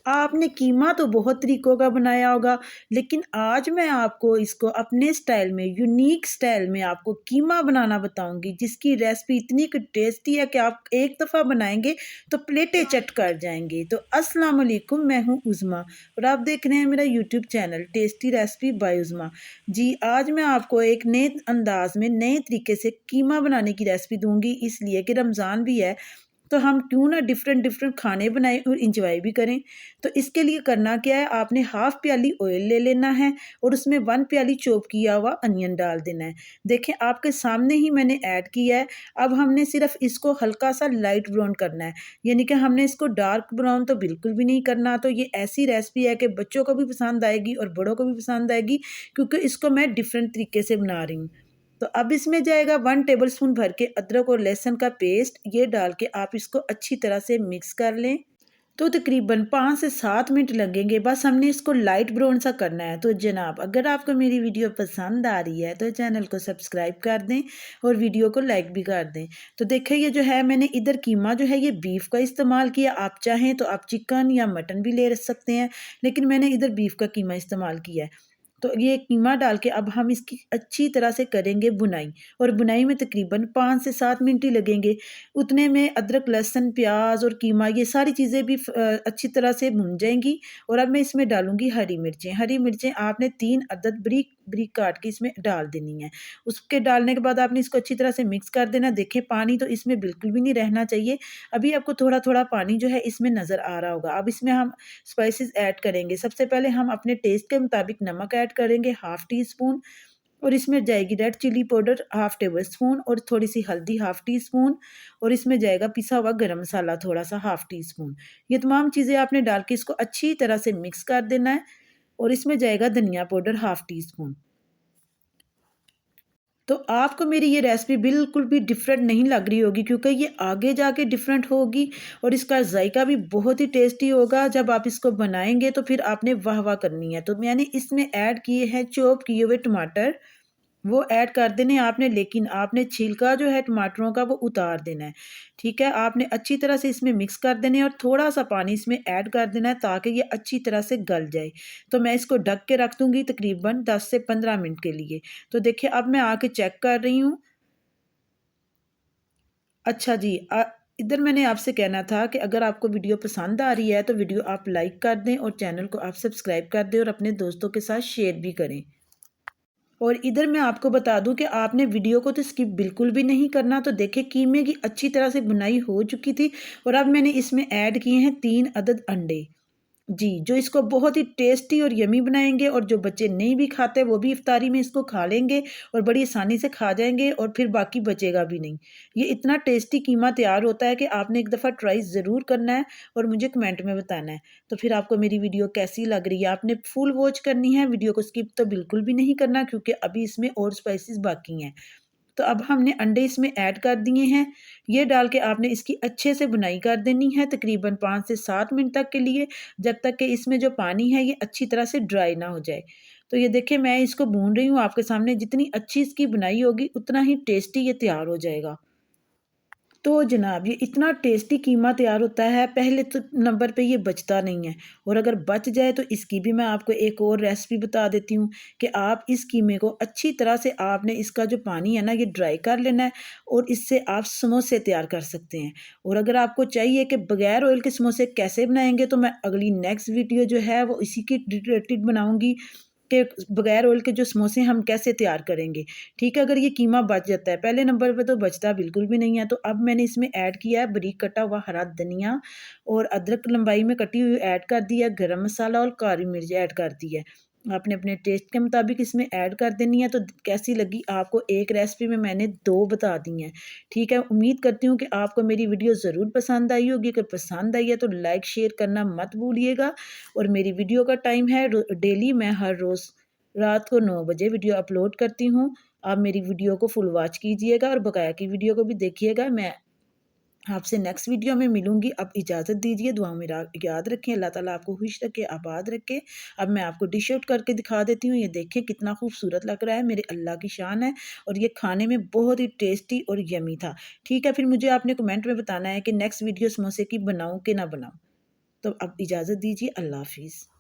आपने कीमा तो बहुत तरीक़ों का बनाया होगा, लेकिन आज मैं आपको इसको अपने स्टाइल में, यूनिक स्टाइल में आपको कीमा बनाना बताऊँगी, जिसकी रेसिपी इतनी टेस्टी है कि आप एक दफ़ा बनाएँगे तो प्लेटें चट कर जाएँगे। तो अस्सलाम वालेकुम, मैं हूँ उज़मा और आप देख रहे हैं मेरा YouTube channel tasty recipe by Uzma. जी, आज मैं आपको एक नए अंदाज़ में, नए तरीके से कीमा बनाने की रेसिपी दूँगी, इसलिए कि रमज़ान भी है, तो हम क्यों ना डिफरेंट डिफरेंट खाने बनाएं और इंजॉय भी करें। तो इसके लिए करना क्या है, आपने हाफ प्याली ऑयल ले लेना है और उसमें 1 प्याली चॉप किया हुआ अनियन डाल देना है। देखें आपके सामने ही मैंने ऐड किया है। अब हमने सिर्फ इसको हल्का सा लाइट ब्राउन करना है, यानी कि हमने इसको डार्क ब्राउन तो बिल्कुल भी नहीं करना। तो ये ऐसी रेसिपी है कि बच्चों को भी पसंद आएगी और बड़ों को भी पसंद आएगी, क्योंकि इसको मैं डिफरेंट तरीके से बना रही हूँ। तो अब इसमें जाएगा 1 टेबलस्पून भर के अदरक और लहसुन का पेस्ट। ये डाल के आप इसको अच्छी तरह से मिक्स कर लें। तो तकरीबन 5 से 7 मिनट लगेंगे, बस हमने इसको लाइट ब्राउन सा करना है। तो जनाब, अगर आपको मेरी वीडियो पसंद आ रही है तो चैनल को सब्सक्राइब कर दें और वीडियो को लाइक भी कर दें। तो देखिए, ये जो है मैंने इधर कीमा जो है ये बीफ का इस्तेमाल किया। आप चाहें तो आप चिकन या मटन भी ले सकते हैं, लेकिन मैंने इधर बीफ का कीमा इस्तेमाल किया है। तो ये कीमा डाल के अब हम इसकी अच्छी तरह से करेंगे बुनाई, और बुनाई में तकरीबन 5 से 7 मिनट ही लगेंगे। उतने में अदरक, लहसुन, प्याज और कीमा ये सारी चीज़ें भी अच्छी तरह से भुन जाएंगी। और अब मैं इसमें डालूंगी हरी मिर्चें। हरी मिर्चें आपने 3 अदद बारीक बारीक काट के इसमें डाल देनी है। उसके डालने के बाद आपने इसको अच्छी तरह से मिक्स कर देना। देखें, पानी तो इसमें बिल्कुल भी नहीं रहना चाहिए। अभी आपको थोड़ा थोड़ा पानी जो है इसमें नज़र आ रहा होगा। अब इसमें हम स्पाइसेस ऐड करेंगे। सबसे पहले हम अपने टेस्ट के मुताबिक नमक ऐड करेंगे, हाफ टी स्पून। और इसमें जाएगी red chilli powder half tablespoon, और थोड़ी सी हल्दी हाफ टी स्पून, और इसमें जाएगा पिसा हुआ गरम मसाला थोड़ा सा हाफ टी स्पून। ये तमाम चीज़ें आपने डाल के इसको अच्छी तरह से मिक्स कर देना है। और इसमें जाएगा धनिया पाउडर हाफ टी स्पून। तो आपको मेरी ये रेसिपी बिल्कुल भी डिफरेंट नहीं लग रही होगी, क्योंकि ये आगे जाके डिफरेंट होगी और इसका जायका भी बहुत ही टेस्टी होगा। जब आप इसको बनाएंगे तो फिर आपने वाह वाह करनी है। तो मैंने इसमें ऐड किए हैं चॉप किए हुए टमाटर, वो ऐड कर देने आपने, लेकिन आपने छिलका जो है टमाटरों का वो उतार देना है। ठीक है, आपने अच्छी तरह से इसमें मिक्स कर देने और थोड़ा सा पानी इसमें ऐड कर देना है, ताकि ये अच्छी तरह से गल जाए। तो मैं इसको ढक के रख दूंगी तकरीबन 10 से 15 मिनट के लिए। तो देखिए, अब मैं आके चेक कर रही हूँ। अच्छा जी, इधर मैंने आपसे कहना था कि अगर आपको वीडियो पसंद आ रही है तो वीडियो आप लाइक कर दें और चैनल को आप सब्सक्राइब कर दें और अपने दोस्तों के साथ शेयर भी करें। और इधर मैं आपको बता दूं कि आपने वीडियो को तो स्किप बिल्कुल भी नहीं करना। तो देखिए, कीमे की अच्छी तरह से बुनाई हो चुकी थी और अब मैंने इसमें ऐड किए हैं 3 अदद अंडे। जी, जो इसको बहुत ही टेस्टी और यमी बनाएंगे, और जो बच्चे नहीं भी खाते वो भी इफ्तारी में इसको खा लेंगे और बड़ी आसानी से खा जाएंगे, और फिर बाकी बचेगा भी नहीं। ये इतना टेस्टी कीमा तैयार होता है कि आपने एक दफ़ा ट्राई ज़रूर करना है और मुझे कमेंट में बताना है। तो फिर आपको मेरी वीडियो कैसी लग रही है, आपने फुल वॉच करनी है, वीडियो को स्किप तो बिल्कुल भी नहीं करना, क्योंकि अभी इसमें और स्पाइसेस बाकी हैं। तो अब हमने अंडे इसमें ऐड कर दिए हैं। ये डाल के आपने इसकी अच्छे से बुनाई कर देनी है तकरीबन 5 से 7 मिनट तक के लिए, जब तक कि इसमें जो पानी है ये अच्छी तरह से ड्राई ना हो जाए। तो ये देखिए, मैं इसको भून रही हूँ आपके सामने। जितनी अच्छी इसकी बुनाई होगी उतना ही टेस्टी ये तैयार हो जाएगा। तो जनाब, ये इतना टेस्टी कीमा तैयार होता है, पहले तो नंबर पे ये बचता नहीं है। और अगर बच जाए तो इसकी भी मैं आपको एक और रेसिपी बता देती हूँ कि आप इस कीमे को अच्छी तरह से, आपने इसका जो पानी है ना ये ड्राई कर लेना है, और इससे आप समोसे तैयार कर सकते हैं। और अगर आपको चाहिए कि बगैर ऑयल के समोसे कैसे बनाएंगे, तो मैं अगली नेक्स्ट वीडियो जो है वो इसी की रिलेटेड बनाऊंगी कि बगैर ऑयल के जो समोसे हम कैसे तैयार करेंगे। ठीक है, अगर ये कीमा बच जाता है, पहले नंबर पे तो बचता बिल्कुल भी नहीं है। तो अब मैंने इसमें ऐड किया है बारीक कटा हुआ हरा धनिया, और अदरक लंबाई में कटी हुई ऐड कर दिया, गरम मसाला और काली मिर्च ऐड कर दी है। आपने अपने टेस्ट के मुताबिक इसमें ऐड कर देनी है। तो कैसी लगी आपको, एक रेसिपी में मैंने 2 बता दी हैं। ठीक है, उम्मीद करती हूँ कि आपको मेरी वीडियो ज़रूर पसंद आई होगी। अगर पसंद आई है तो लाइक शेयर करना मत भूलिएगा। और मेरी वीडियो का टाइम है डेली, मैं हर रोज़ रात को 9 बजे वीडियो अपलोड करती हूँ। आप मेरी वीडियो को फुल वॉच कीजिएगा और बकाया की वीडियो को भी देखिएगा। मैं आपसे नेक्स्ट वीडियो में मिलूँगी। अब इजाज़त दीजिए। दुआ में याद रखें। अल्लाह ताला आपको खुश रखे, आबाद रखे। अब मैं आपको डिश आउट करके दिखा देती हूँ। ये देखें कितना खूबसूरत लग रहा है, मेरे अल्लाह की शान है। और ये खाने में बहुत ही टेस्टी और यमी था। ठीक है, फिर मुझे आपने कमेंट में बताना है कि नेक्स्ट वीडियो समोसे की बनाऊँ कि ना बनाऊँ। तो अब इजाज़त दीजिए, अल्लाह हाफ़िज़।